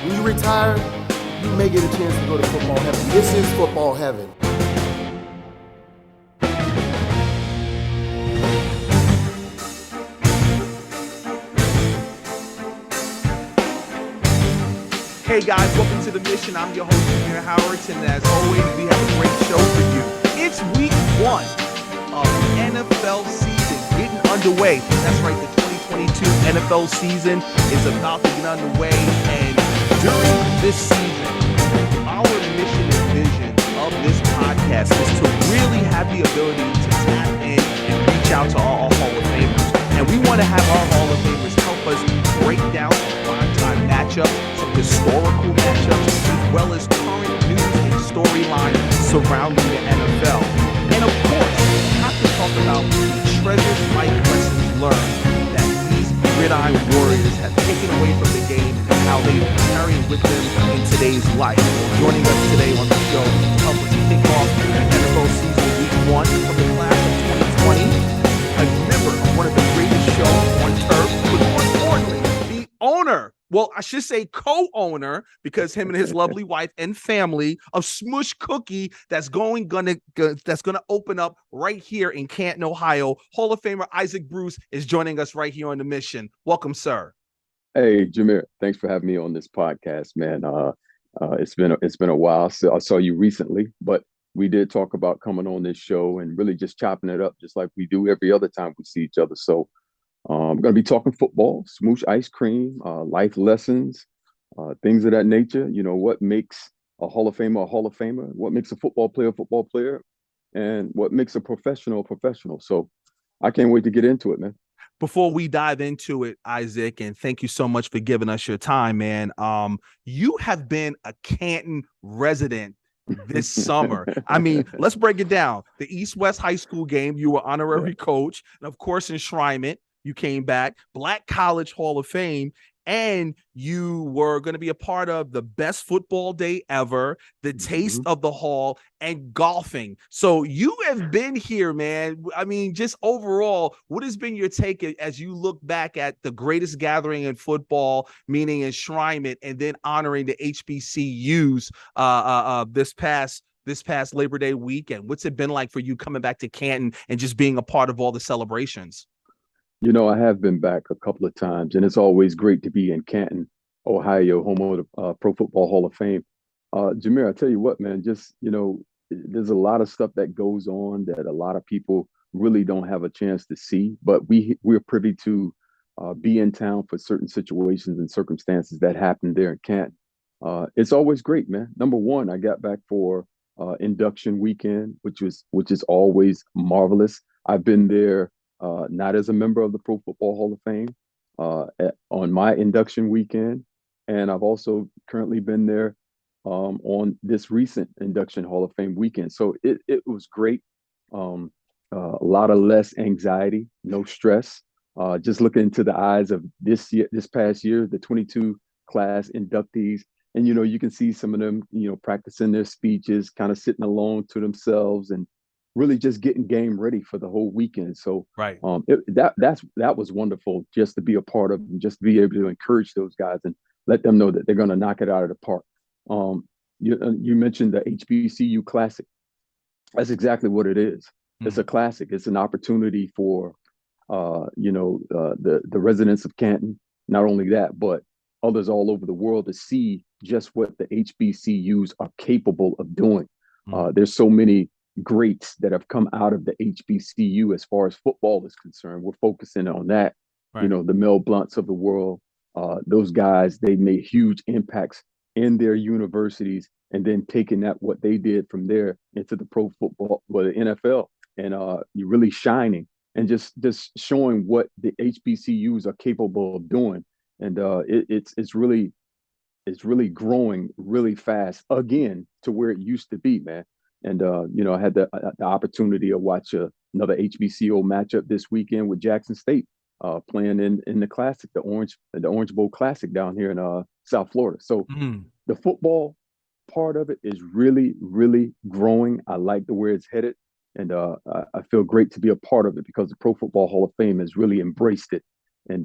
When you retire, you may get a chance to go to football heaven. This is football heaven. Hey guys, welcome to The Mission. I'm your host, Jamar Chase, and as always, we have a great show for you. It's week 1 of the NFL season getting underway. That's right, the 2022 NFL season is about to get underway, and during this season, our mission and vision of this podcast is to really have the ability to tap in and reach out to our Hall of Famers. And we want to have our Hall of Famers help us break down some prime-time matchups, some historical matchups, as well as current news and storylines surrounding the NFL. And of course, we have to talk about the treasured life lessons learned that these gridiron warriors have taken away from the game and how they carry it with them in today's life. Joining us today on the show to help us kick off the NFL season week 1 of the class of 2020. A member of one of the greatest shows on turf, but more importantly, the owner, well, I should say co-owner, because him and his lovely wife and family of Smush Cookie that's gonna open up right here in Canton, Ohio. Hall of Famer Isaac Bruce is joining us right here on The Mission. Welcome, sir. Hey, Jamar, thanks for having me on this podcast, man. It's been a while. So I saw you recently, but we did talk about coming on this show and really just chopping it up, just like we do every other time we see each other. So I'm going to be talking football, smoosh ice cream, life lessons, things of that nature. You know, what makes a Hall of Famer a Hall of Famer? What makes a football player, and what makes a professional a professional? So I can't wait to get into it, man. Before we dive into it, Isaac, and thank you so much for giving us your time, man. You have been a Canton resident this summer. I mean, let's break it down. The East-West High School game, you were honorary coach, and of course, enshrinement, you came back, Black College Hall of Fame, and you were going to be a part of the best football day ever, the taste of the hall, and golfing. So you have been here, man. I mean, just overall, what has been your take as you look back at the greatest gathering in football, meaning enshrinement, and then honoring the HBCUs this past Labor Day weekend? What's it been like for you coming back to Canton and just being a part of all the celebrations? You know, I have been back a couple of times, and it's always great to be in Canton, Ohio, home of the Pro Football Hall of Fame. Jamir, I tell you what, man, just, you know, there's a lot of stuff that goes on that a lot of people really don't have a chance to see, but we're privy to be in town for certain situations and circumstances that happen there in Canton. It's always great, man. Number one, I got back for induction weekend, which is always marvelous. I've been there not as a member of the Pro Football Hall of Fame on my induction weekend. And I've also currently been there on this recent induction Hall of Fame weekend. So it was great. A lot of less anxiety, no stress. Just looking into the eyes of this past year, the 22 class inductees. And, you know, you can see some of them, you know, practicing their speeches, kind of sitting alone to themselves and really just getting game ready for the whole weekend. So right. That was wonderful just to be a part of and just to be able to encourage those guys and let them know that they're going to knock it out of the park. You mentioned the HBCU Classic. That's exactly what it is. It's a classic. It's an opportunity for, the residents of Canton. Not only that, but others all over the world to see just what the HBCUs are capable of doing. There's so many greats that have come out of the HBCU as far as football is concerned. We're focusing on that. Right. You know, the Mel Blunts of the world, those guys, they made huge impacts in their universities and then taking that, what they did from there into the pro football, well, the NFL, and you're really shining and just showing what the HBCUs are capable of doing. And it's really growing really fast again to where it used to be, man. And I had the opportunity to watch another HBCU matchup this weekend with Jackson State playing in the Classic, the Orange Bowl Classic down here in South Florida. So the football part of it is really, really growing. I like the way it's headed, and I feel great to be a part of it because the Pro Football Hall of Fame has really embraced it. And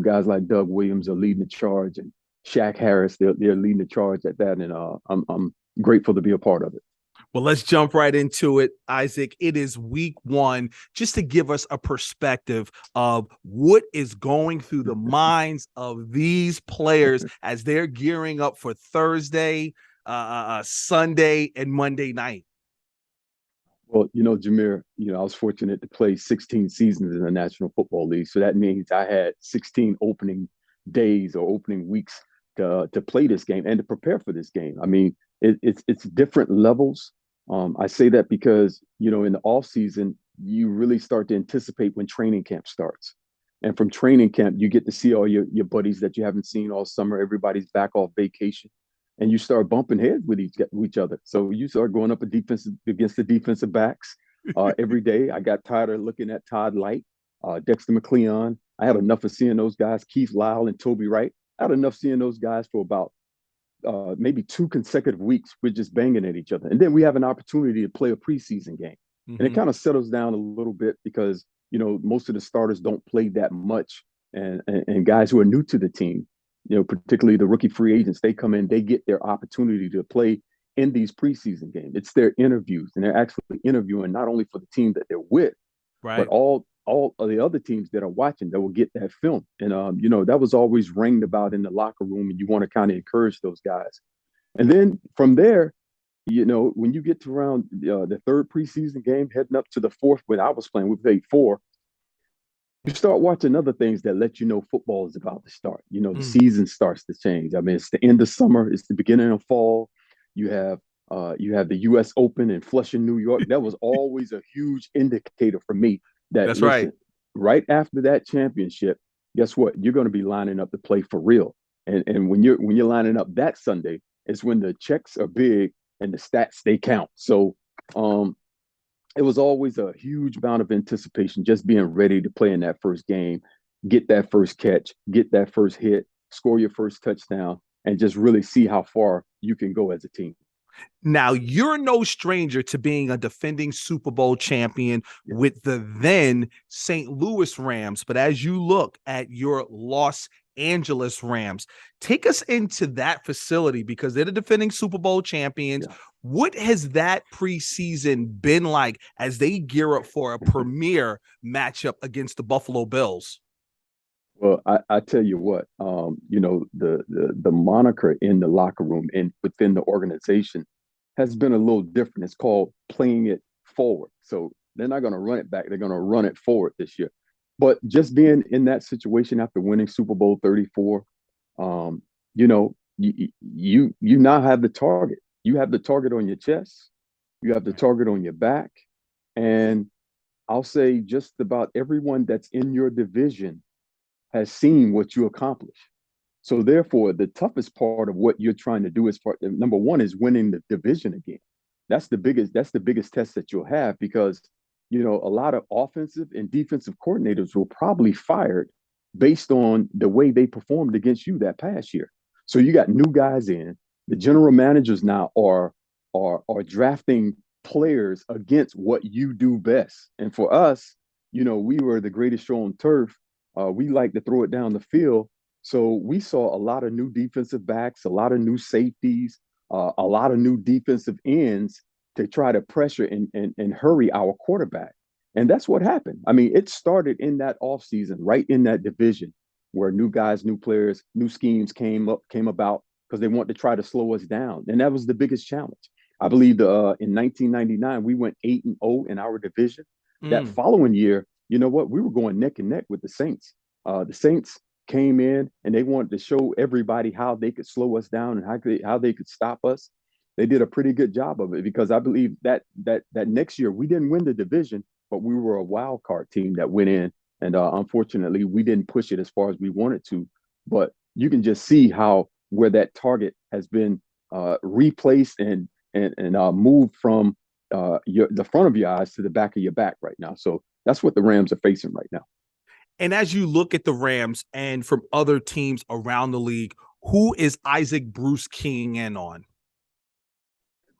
guys like Doug Williams are leading the charge, and Shaq Harris, they're leading the charge at that, and I'm grateful to be a part of it. Well, let's jump right into it, Isaac. It is week one, just to give us a perspective of what is going through the minds of these players as they're gearing up for Thursday, Sunday, and Monday night. Well, Jameer, I was fortunate to play 16 seasons in the National Football League. So that means I had 16 opening days or opening weeks to play this game and to prepare for this game. I mean, it's different levels. I say that because, in the off season, you really start to anticipate when training camp starts. And from training camp, you get to see all your buddies that you haven't seen all summer. Everybody's back off vacation, and you start bumping heads with each other. So you start going up against the defensive backs every day. I got tired of looking at Todd Light, Dexter McCleon. I had enough of seeing those guys, Keith Lyle and Toby Wright. I had enough seeing those guys for about maybe 2 consecutive weeks. We're just banging at each other. And then we have an opportunity to play a preseason game. Mm-hmm. And it kind of settles down a little bit because, most of the starters don't play that much. And guys who are new to the team, particularly the rookie free agents, they come in, they get their opportunity to play in these preseason games. It's their interviews, and they're actually interviewing not only for the team that they're with, right, but all of the other teams that are watching that will get that film. And, that was always ringed about in the locker room, and you want to kind of encourage those guys. And then from there, when you get to around the third preseason game, heading up to the fourth, when I was playing, we played 4. You start watching other things that let you know football is about to start. The season starts to change. I mean, it's the end of summer, it's the beginning of fall. You have the U.S. Open in Flushing, New York. That was always a huge indicator for me. That's right. Right after that championship, guess what? You're going to be lining up to play for real. And when you're lining up that Sunday, it's when the checks are big and the stats they count. So it was always a huge amount of anticipation, just being ready to play in that first game, get that first catch, get that first hit, score your first touchdown, and just really see how far you can go as a team. Now, you're no stranger to being a defending Super Bowl champion with the then St. Louis Rams. But as you look at your Los Angeles Rams, take us into that facility because they're the defending Super Bowl champions. Yeah. What has that preseason been like as they gear up for a premier matchup against the Buffalo Bills? Well, I tell you what, the moniker in the locker room and within the organization has been a little different. It's called playing it forward. So they're not going to run it back. They're going to run it forward this year. But just being in that situation after winning Super Bowl 34, you now have the target. You have the target on your chest. You have the target on your back. And I'll say just about everyone that's in your division has seen what you accomplish. So therefore, the toughest part of what you're trying to do is number one is winning the division again. That's the biggest test that you'll have because, a lot of offensive and defensive coordinators were probably fired based on the way they performed against you that past year. So you got new guys in. The general managers now are drafting players against what you do best. And for us, we were the greatest show on turf. We like to throw it down the field. So we saw a lot of new defensive backs, a lot of new safeties, a lot of new defensive ends to try to pressure and hurry our quarterback. And that's what happened. I mean, it started in that offseason, right in that division where new guys, new players, new schemes came about because they wanted to try to slow us down. And that was the biggest challenge. I believe in 1999, we went 8-0 in our division. That following year, you know what? We were going neck and neck with the Saints. The Saints came in and they wanted to show everybody how they could slow us down and how they could stop us. They did a pretty good job of it because I believe that next year we didn't win the division, but we were a wild card team that went in. And unfortunately, we didn't push it as far as we wanted to. But you can just see where that target has been replaced and moved from the front of your eyes to the back of your back right now. So that's what the Rams are facing right now. And as you look at the Rams and from other teams around the league, who is Isaac Bruce keying in on?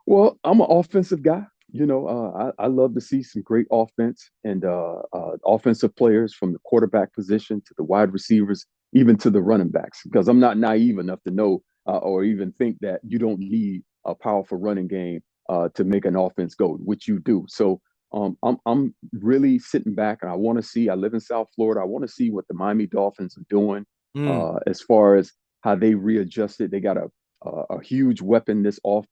Well, I'm an offensive guy. I love to see some great offense and offensive players from the quarterback position to the wide receivers even to the running backs, because I'm not naive enough to know or even think that you don't need a powerful running game to make an offense go, which you do. So I'm really sitting back and I want to see. I live in South Florida. I want to see what the Miami Dolphins are doing Mm. as far as how they readjusted. They got a huge weapon this off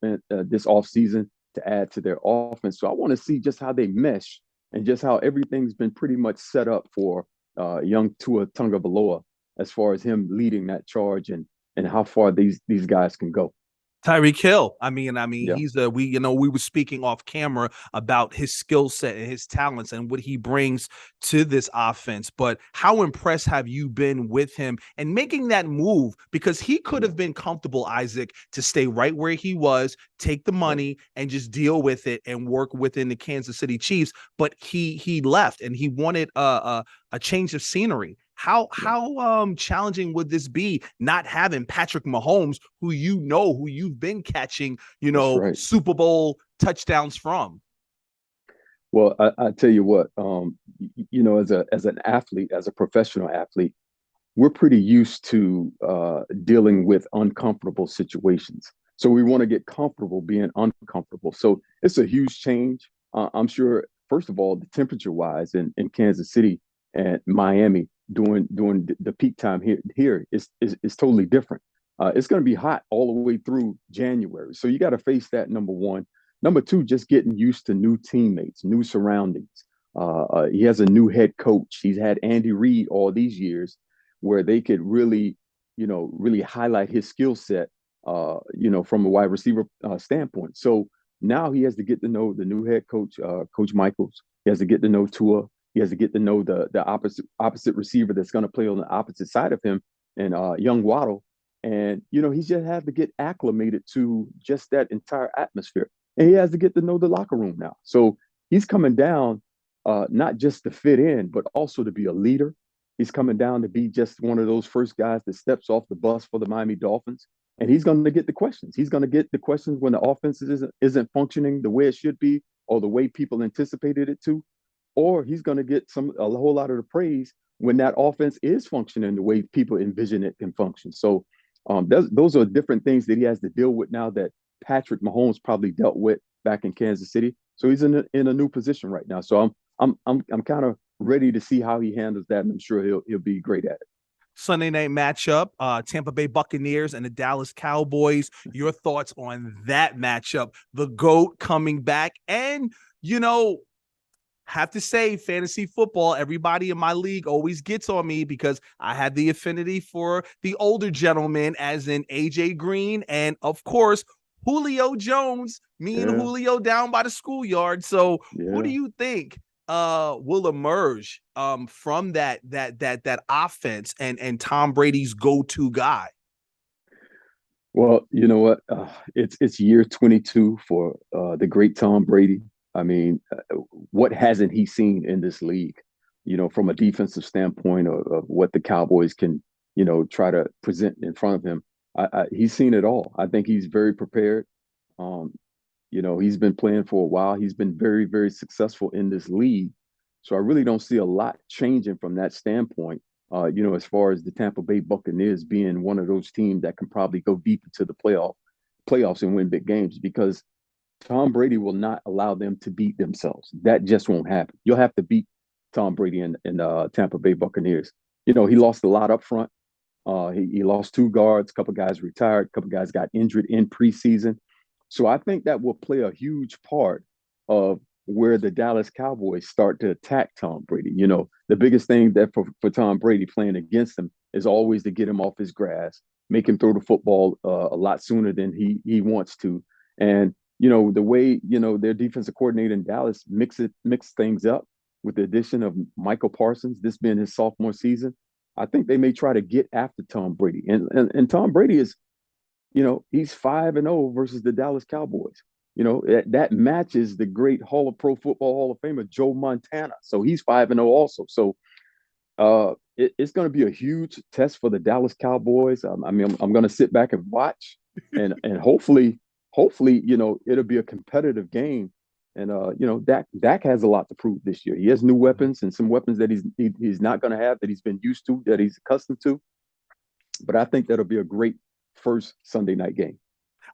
season to add to their offense. So I want to see just how they mesh and just how everything's been pretty much set up for young Tua Tagovailoa as far as him leading that charge and how far these guys can go. Tyreek Hill. Yeah, He's we were speaking off camera about his skill set and his talents and what he brings to this offense. But how impressed have you been with him and making that move? Because he could yeah, have been comfortable, Isaac, to stay right where he was, take the yeah. money and just deal with it and work within the Kansas City Chiefs. But he left and he wanted a change of scenery. Yeah. How challenging would this be not having Patrick Mahomes, who who you've been catching, That's right. Super Bowl touchdowns from? Well, I tell you what, as an athlete, as a professional athlete, we're pretty used to dealing with uncomfortable situations. So we want to get comfortable being uncomfortable. So it's a huge change. I'm sure, first of all, the temperature wise in Kansas City and Miami during the peak time here is totally different. It's going to be hot all the way through January. So you got to face that, number one. Number two, just getting used to new teammates, new surroundings. He has a new head coach. He's had Andy Reid all these years where they could really, really highlight his skill set, from a wide receiver standpoint. So now he has to get to know the new head coach, Coach Michaels. He has to get to know Tua. He has to get to know the opposite receiver that's going to play on the opposite side of him, and young Waddle. And he just has to get acclimated to just that entire atmosphere, and he has to get to know the locker room now. So he's coming down not just to fit in, but also to be a leader. He's coming down to be just one of those first guys that steps off the bus for the Miami Dolphins. And he's going to get the questions. He's going to get the questions when the offense isn't functioning the way it should be or the way people anticipated it to. Or he's going to get a whole lot of the praise when that offense is functioning the way people envision it can function. So those are different things that he has to deal with now that Patrick Mahomes probably dealt with back in Kansas City. So he's in a new position right now. So I'm kind of ready to see how he handles that, and I'm sure he'll be great at it. Sunday night matchup, Tampa Bay Buccaneers and the Dallas Cowboys. Your thoughts on that matchup? The GOAT coming back, and have to say, fantasy football, everybody in my league always gets on me because I have the affinity for the older gentlemen, as in AJ Green and, of course, Julio Jones, me and Yeah, Julio down by the schoolyard. So who do yeah. you think will emerge from that offense and Tom Brady's go-to guy? Well, you know what? It's year 22 for the great Tom Brady. I mean, what hasn't he seen in this league? From a defensive standpoint of what the Cowboys can, try to present in front of him. He's seen it all. I think he's very prepared. Um, he's been playing for a while. He's been very, very successful in this league. So I really don't see a lot changing from that standpoint. As far as the Tampa Bay Buccaneers being one of those teams that can probably go deep into the playoffs and win big games, because Tom Brady will not allow them to beat themselves. That just won't happen. You'll have to beat Tom Brady and Tampa Bay Buccaneers. He lost a lot up front. He lost two guards, a couple guys retired, a couple guys got injured in preseason. So I think that will play a huge part of where the Dallas Cowboys start to attack Tom Brady. The biggest thing that for Tom Brady playing against him is always to get him off his grass, make him throw the football a lot sooner than he wants to. And, the way, their defensive coordinator in Dallas mix things up with the addition of Michael Parsons, this being his sophomore season, I think they may try to get after Tom Brady. And Tom Brady is, he's 5-0 versus the Dallas Cowboys. That matches the great Pro Football Hall of Famer Joe Montana. So he's 5-0 also. So it's going to be a huge test for the Dallas Cowboys. I'm going to sit back and watch, and hopefully, it'll be a competitive game. And Dak has a lot to prove this year. He has new weapons and some weapons that he's not going to have, that he's been used to, that he's accustomed to. But I think that'll be a great first Sunday night game.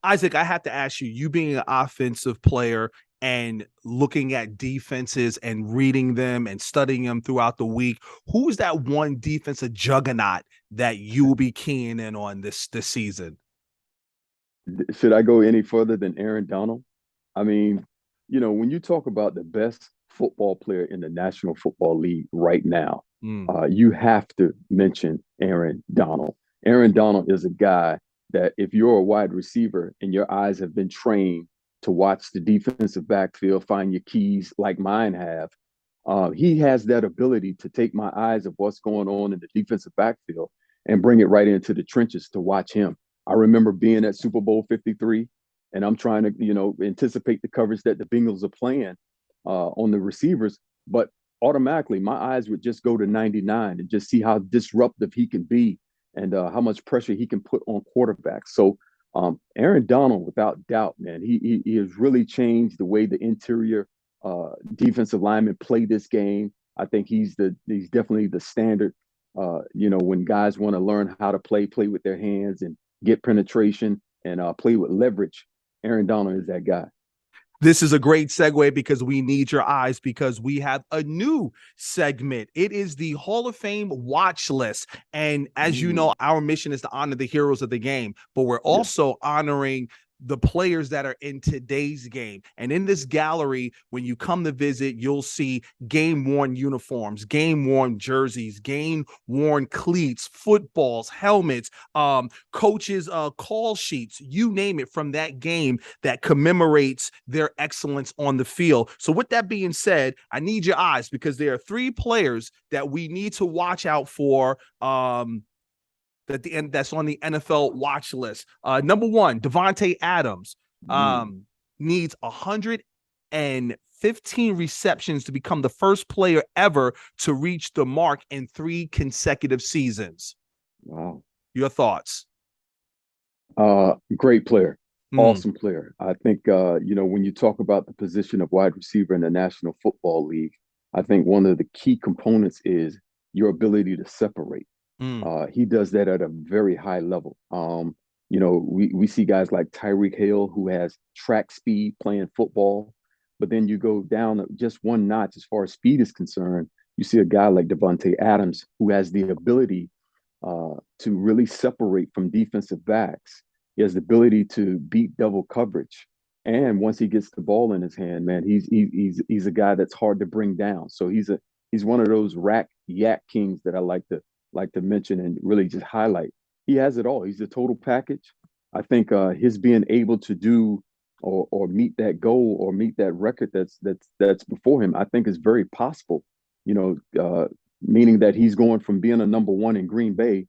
Isaac, I have to ask you, you being an offensive player and looking at defenses and reading them and studying them throughout the week, who's that one defensive juggernaut that you will be keying in on this season? Should I go any further than Aaron Donald? I mean, when you talk about the best football player in the National Football League right now, you have to mention Aaron Donald. Aaron Donald is a guy that if you're a wide receiver and your eyes have been trained to watch the defensive backfield, find your keys like mine have, he has that ability to take my eyes of what's going on in the defensive backfield and bring it right into the trenches to watch him. I remember being at Super Bowl 53, and I'm trying to, anticipate the coverage that the Bengals are playing on the receivers, but automatically my eyes would just go to 99 and just see how disruptive he can be and how much pressure he can put on quarterbacks. So Aaron Donald, without doubt, man, he has really changed the way the interior defensive linemen play this game. I think he's definitely the standard. When guys want to learn how to play with their hands and get penetration and play with leverage, Aaron Donald is that guy. This is a great segue because we need your eyes because we have a new segment. It is the Hall of Fame watch list. And as you know, our mission is to honor the heroes of the game, but we're also honoring the players that are in today's game. And in this gallery, when you come to visit, you'll see game-worn uniforms, game-worn jerseys, game-worn cleats, footballs, helmets, coaches' call sheets, you name it, from that game that commemorates their excellence on the field. So with that being said, I need your eyes because there are 3 players that we need to watch out for that's on the NFL watch list. Number 1, Davante Adams needs 115 receptions to become the first player ever to reach the mark in 3 consecutive seasons. Wow. Your thoughts? Great player. Awesome player. I think, when you talk about the position of wide receiver in the National Football League, I think one of the key components is your ability to separate. He does that at a very high level. We see guys like Tyreek Hill, who has track speed playing football, but then you go down just one notch as far as speed is concerned. You see a guy like Davante Adams, who has the ability to really separate from defensive backs. He has the ability to beat double coverage, and once he gets the ball in his hand, man, he's a guy that's hard to bring down. So he's one of those rack yak kings that I like to mention and really just highlight. He has it all. He's the total package. I think his being able to do or meet that goal or meet that record that's before him, I think is very possible. Meaning that he's going from being a number 1 in Green Bay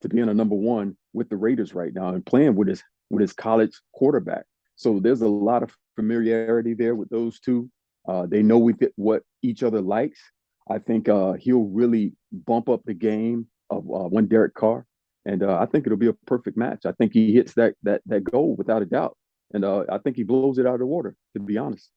to being a number 1 with the Raiders right now and playing with his college quarterback. So there's a lot of familiarity there with those two. They know what each other likes. I think he'll really bump up the game of one Derek Carr, and I think it'll be a perfect match. I think he hits that goal without a doubt, and I think he blows it out of the water, to be honest.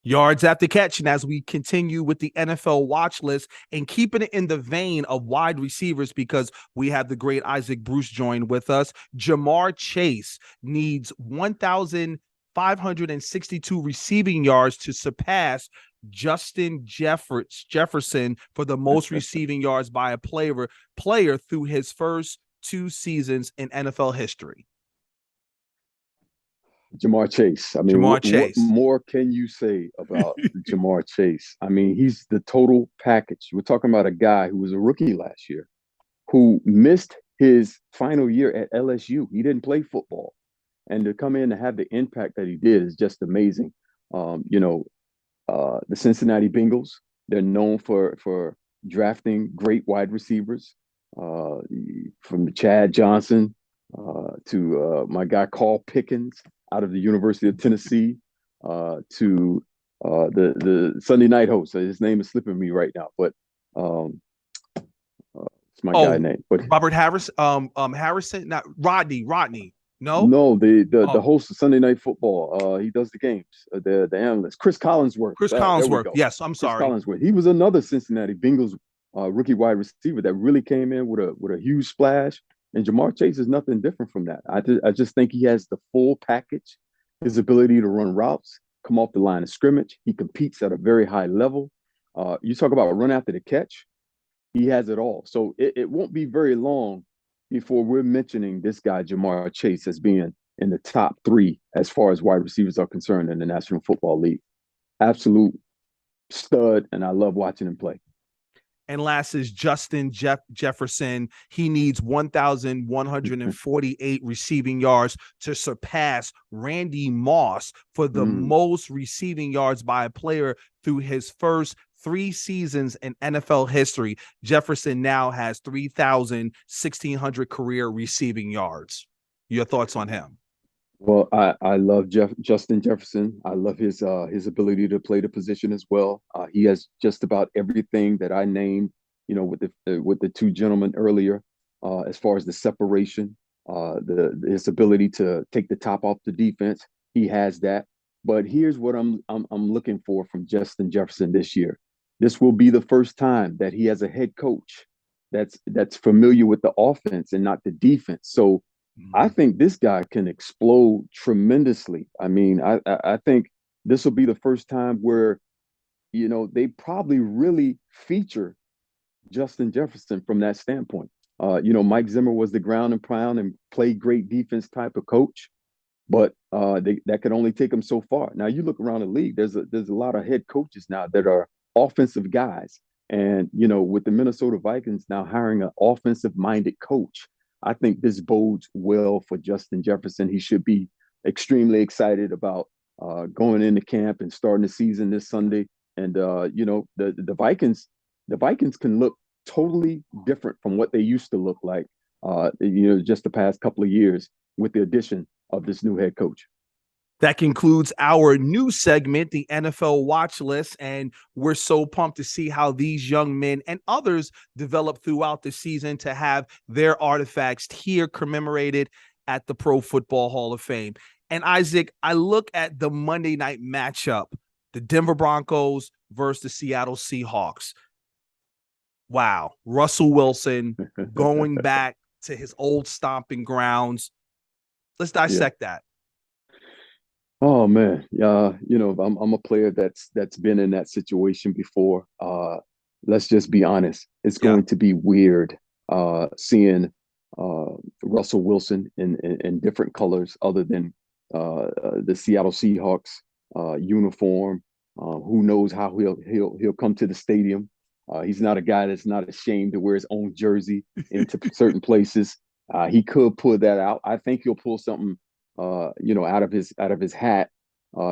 Yards after catch, and as we continue with the NFL watch list and keeping it in the vein of wide receivers, because we have the great Isaac Bruce join with us, Jamar Chase needs 1,562 receiving yards to surpass Justin Jefferson for the most receiving yards by a player through his first 2 seasons in NFL history. Jamar Chase. I mean, what more can you say about Jamar Chase? I mean, he's the total package. We're talking about a guy who was a rookie last year, who missed his final year at LSU. He didn't play football. And to come in and have the impact that he did is just amazing. The Cincinnati Bengals, they're known for drafting great wide receivers, from Chad Johnson to my guy Carl Pickens out of the University of Tennessee, to the Sunday night host. His name is slipping me right now, but it's my guy name. But Robert Harris, Harrison, not Rodney. No, the host of Sunday Night Football. He does the games. The analyst, Chris Collinsworth. Yes, I'm sorry. Chris Collinsworth. He was another Cincinnati Bengals rookie wide receiver that really came in with a huge splash. And Jamar Chase is nothing different from that. I just think he has the full package, his ability to run routes, come off the line of scrimmage. He competes at a very high level. You talk about run after the catch, he has it all. So it won't be very long before we're mentioning this guy, Jamar Chase, as being in the top three as far as wide receivers are concerned in the National Football League. Absolute stud, and I love watching him play. And last is Justin Jefferson. He needs 1,148 receiving yards to surpass Randy Moss for the most receiving yards by a player through his first 3 seasons in NFL history. Jefferson now has 1,600 career receiving yards. Your thoughts on him? Well, I love Justin Jefferson. I love his ability to play the position as well. He has just about everything that I named, with the two gentlemen earlier, as far as the separation, his ability to take the top off the defense. He has that. But here's what I'm looking for from Justin Jefferson this year. This will be the first time that he has a head coach that's familiar with the offense and not the defense. So I think this guy can explode tremendously. I mean, I think this will be the first time where, they probably really feature Justin Jefferson from that standpoint. Mike Zimmer was the ground and pound and played great defense type of coach, but that could only take him so far. Now you look around the league, there's a lot of head coaches now that are offensive guys. And, with the Minnesota Vikings now hiring an offensive minded coach, I think this bodes well for Justin Jefferson. He should be extremely excited about going into camp and starting the season this Sunday. And the Vikings can look totally different from what they used to look like, just the past couple of years with the addition of this new head coach. That concludes our new segment, the NFL Watchlist, and we're so pumped to see how these young men and others develop throughout the season to have their artifacts here commemorated at the Pro Football Hall of Fame. And Isaac, I look at the Monday night matchup, the Denver Broncos versus the Seattle Seahawks. Wow, Russell Wilson going back to his old stomping grounds. Let's dissect that. Oh man, I'm a player that's been in that situation before. Let's just be honest. It's going to be weird seeing Russell Wilson in different colors other than the Seattle Seahawks uniform. Who knows how he'll come to the stadium? He's not a guy that's not ashamed to wear his own jersey into certain places. He could pull that out. I think he'll pull something out of his hat,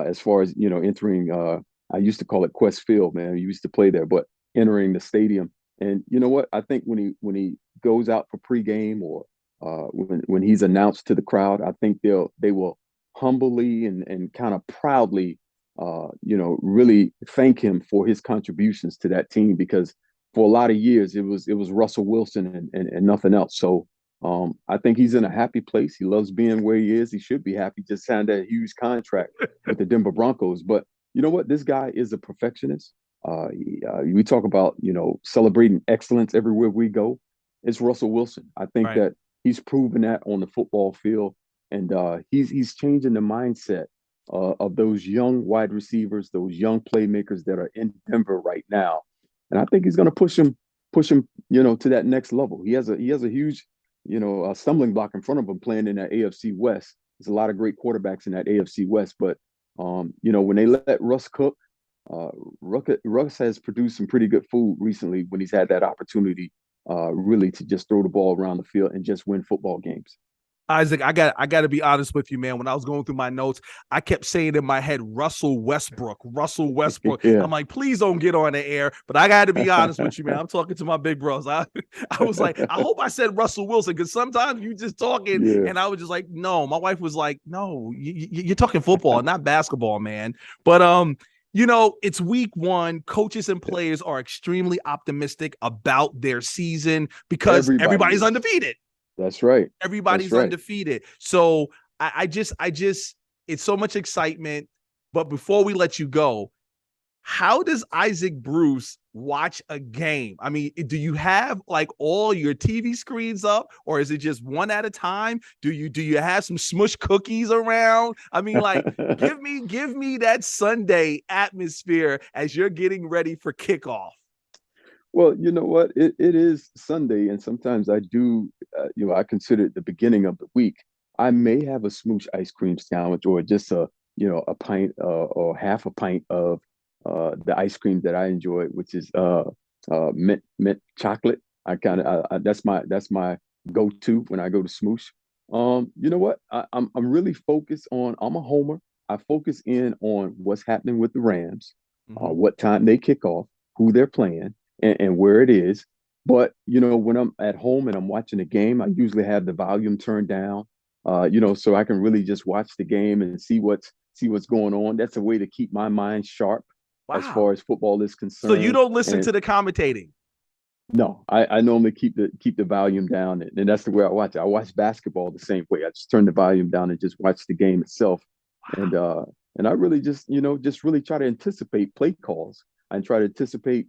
as far as, entering, I used to call it Quest Field, man. He used to play there, but entering the stadium. And you know what? I think when he goes out for pregame or when he's announced to the crowd, I think they will humbly and kind of proudly, really thank him for his contributions to that team, because for a lot of years it was Russell Wilson and nothing else. So I think he's in a happy place. He loves being where he is. He should be happy. Just signed that huge contract with the Denver Broncos. But you know what? This guy is a perfectionist. We talk about, celebrating excellence everywhere we go. It's Russell Wilson. I think that he's proven that on the football field, and he's changing the mindset of those young wide receivers, those young playmakers that are in Denver right now. And I think he's going to push him, to that next level. He has a huge, a stumbling block in front of him playing in that AFC West. There's a lot of great quarterbacks in that AFC West, but when they let Russ cook, Russ has produced some pretty good food recently when he's had that opportunity, really to just throw the ball around the field and just win football games. Isaac, I got to be honest with you, man. When I was going through my notes, I kept saying in my head, Russell Westbrook. Yeah. I'm like, please don't get on the air. But I got to be honest with you, man. I'm talking to my big bros. I was like, I hope I said Russell Wilson, because sometimes you just talking, and I was just like, no. My wife was like, no, you're talking football, not basketball, man. But it's week 1. Coaches and players are extremely optimistic about their season because everybody's undefeated. That's right. Everybody's undefeated. So I just, it's so much excitement. But before we let you go, how does Isaac Bruce watch a game? I mean, do you have like all your TV screens up, or is it just one at a time? Do you have some smush cookies around? I mean, like, give me that Sunday atmosphere as you're getting ready for kickoff. Well, you know what? It is Sunday, and sometimes I do, I consider it the beginning of the week. I may have a smoosh ice cream sandwich or just a pint or half a pint of the ice cream that I enjoy, which is mint chocolate. That's my go-to when I go to smoosh. You know what? I'm really focused on. I'm a homer. I focus in on what's happening with the Rams, what time they kick off, who they're playing, and where it is. But when I'm at home and I'm watching a game, I usually have the volume turned down, so I can really just watch the game and see what's going on. That's a way to keep my mind sharp as far Wow. as football is So you concerned. don't listen And to the commentating. no, I normally keep the volume down, and that's the way I watch it. I watch basketball the same way. I just turn the volume down and just watch the game itself, and I really just really try to anticipate play calls. I try to anticipate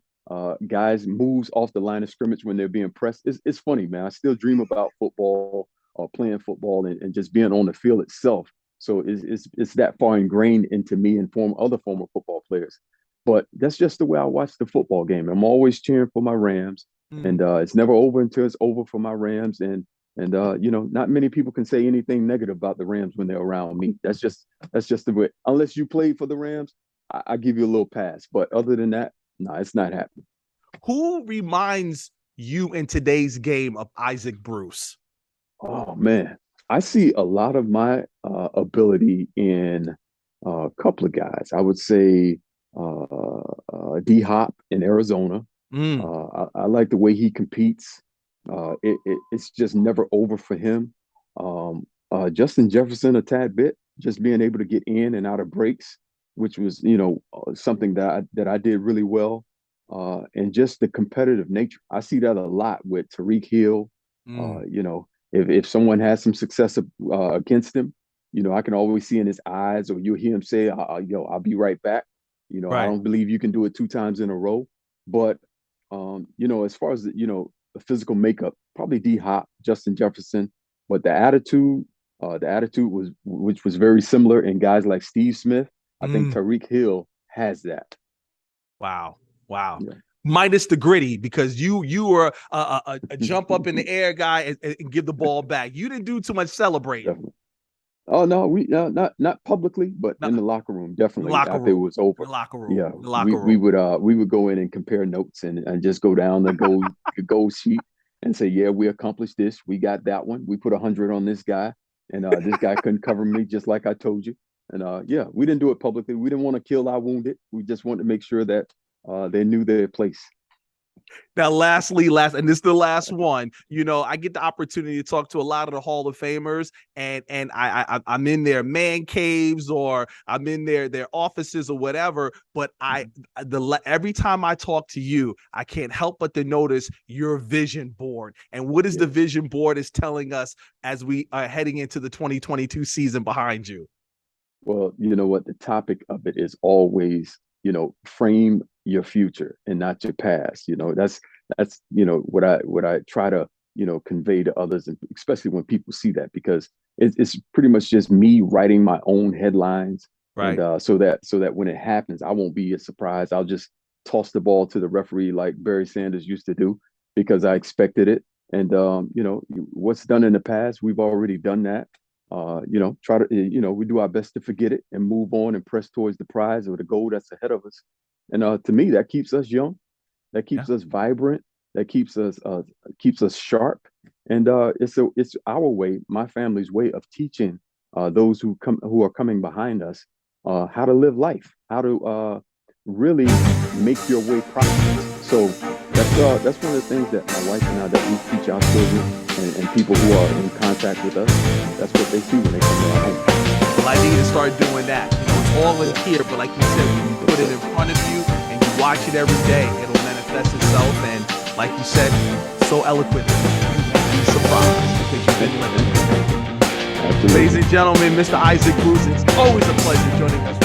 guys' moves off the line of scrimmage when they're being pressed. It's funny, man. I still dream about football or playing football and just being on the field itself. So it's that far ingrained into me and other former football players. But that's just the way I watch the football game. I'm always cheering for my Rams, and it's never over until it's over for my Rams. And not many people can say anything negative about the Rams when they're around me. That's just the way. Unless you played for the Rams, I give you a little pass. But other than that, no, it's not happening. Who reminds you in today's game of Isaac Bruce? Oh man, I see a lot of my ability in a couple of guys. I would say D Hop in Arizona. I like the way he competes. It's just never over for him. Justin Jefferson a tad bit, just being able to get in and out of breaks, which was something that I did really well. And just the competitive nature. I see that a lot with Tariq Hill. If someone has some success against him, I can always see in his eyes, or you'll hear him say, I'll be right back. I Right. don't believe you can do it 2 times in a row. But as far as the physical makeup, probably D Hop, Justin Jefferson, but the attitude was, which was very similar in guys like Steve Smith. I think Tariq Hill has that. Wow. Wow. Yeah. Minus the gritty, because you were a jump up in the air guy and give the ball back. You didn't do too much celebrating. Definitely. Oh no, we not publicly, but No, in the locker room, in the definitely locker after it room. was over. In the locker room. Yeah, In the locker we room. would go in and compare notes and just go down the goal sheet and say, yeah, we accomplished this. We got that one. We put 100 on this guy, and this guy couldn't cover me, just like I told you. And yeah, we didn't do it publicly. We didn't want to kill our wounded. We just wanted to make sure that they knew their place. Now, and this is the last one. I get the opportunity to talk to a lot of the Hall of Famers, and I'm in their man caves, or I'm in their offices or whatever. But every time I talk to you, I can't help but to notice your vision board. And what is the vision board is telling us as we are heading into the 2022 season behind you? Well, you know what? The topic of it is always, frame your future and not your past. That's what I try to convey to others, and especially when people see that, because it's pretty much just me writing my own headlines, Right. and so that when it happens, I won't be a surprise. I'll just toss the ball to the referee like Barry Sanders used to do, because I expected it. And what's done in the past, we've already done that. Try to, we do our best to forget it and move on and press towards the prize or the goal that's ahead of us. And to me, that keeps us young, that keeps us vibrant, that keeps us sharp. And it's our way, my family's way of teaching those who are coming behind us how to live life, how to really make your way prosperous. So that's one of the things that my wife and I, that we teach our children and people who are in contact with us. That's what they see when they come to our home. Well, I need to start doing that. It's all in here, but like you said, when you put it in front of you and you watch it every day, it'll manifest itself. And like you said, so eloquently, you'd be surprised because you've been living it. Absolutely. Ladies and gentlemen, Mr. Isaac Bruce, it's always a pleasure joining us